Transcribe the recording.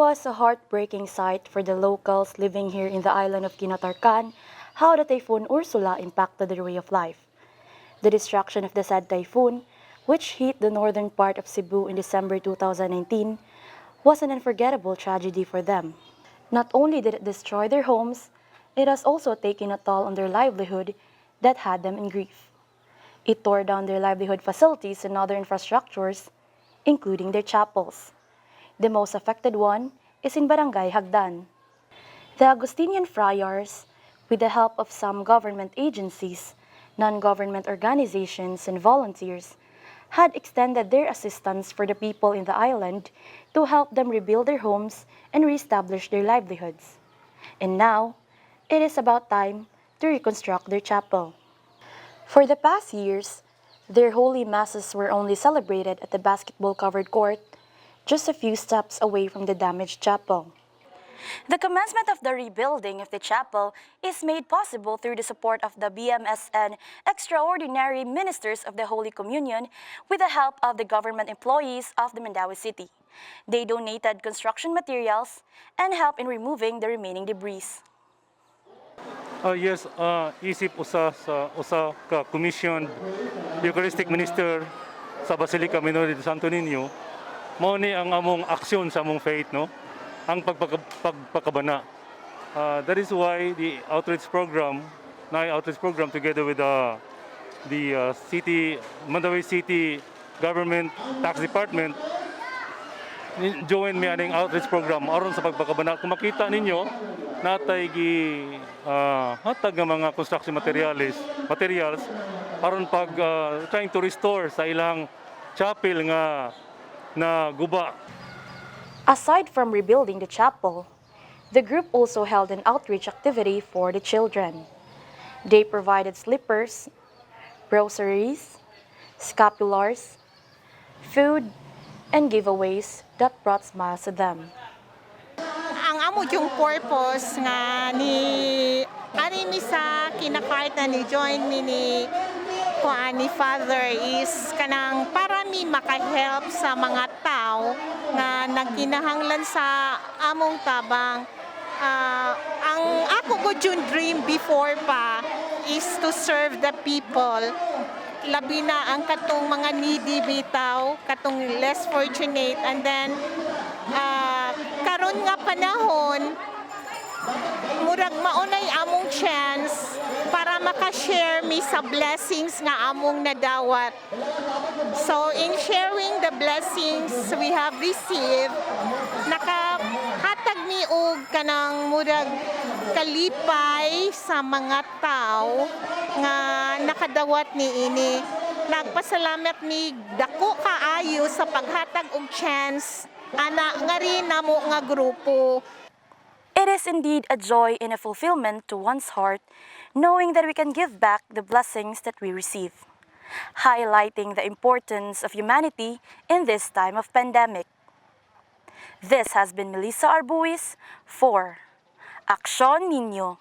was a heartbreaking sight for the locals living here in the island of Kinatarcan how the Typhoon Ursula impacted their way of life. The destruction of the said typhoon, which hit the northern part of Cebu in December 2019, was an unforgettable tragedy for them. Not only did it destroy their homes, it has also taken a toll on their livelihood that had them in grief. It tore down their livelihood facilities and other infrastructures, including their chapels. The most affected one is in Barangay Hagdan. The Augustinian friars, with the help of some government agencies, non-government organizations, and volunteers, had extended their assistance for the people in the island to help them rebuild their homes and reestablish their livelihoods. And now, it is about time to reconstruct their chapel. For the past years, their holy masses were only celebrated at the basketball-covered court, just a few steps away from the damaged chapel. The commencement of the rebuilding of the chapel is made possible through the support of the BMSN Extraordinary Ministers of the Holy Communion with the help of the government employees of the Mandaue City. They donated construction materials and helped in removing the remaining debris. Yes, isip usa ka commissioned Eucharistic Minister sa Basilica Minor de Santo Niño, mao ni ang among aksyon sa among faith, no? Ang pagpakabana. That is why the outreach program together with the city, Mandaue City Government Tax Department, join me aning outreach program aron sa pagpakabana. Kung makita ninyo, natay hatag nga mga construction materials aron trying to restore sa ilang chapel nga na guba. Aside from rebuilding the chapel, the group also held an outreach activity for the children. They provided slippers, groceries, scapulars, food, and giveaways that brought smiles to them. Ang amo yung purpose nga ni sa kinakartan ni join me ni Father is kanang para mi makahelp sa mga tao nga nagkinahanglan sa among tabang. Ang ako ko yung dream before pa is to serve the people. Labi na ang katong mga needy bitaw, katong less fortunate, and then karon nga panahon murag maunay among chance para makashare mi sa blessings nga among nadawat. So in sharing the blessings we have received, nakahatag mi og kanang murag kalipay sa mga tao nga nakadawat niini. Nagpasalamat mi dako kaayo sa paghatag og chance ana nga rin namo nga grupo. It is indeed a joy and a fulfillment to one's heart, knowing that we can give back the blessings that we receive, highlighting the importance of humanity in this time of pandemic. This has been Melissa Arbuis for AksyoNiño.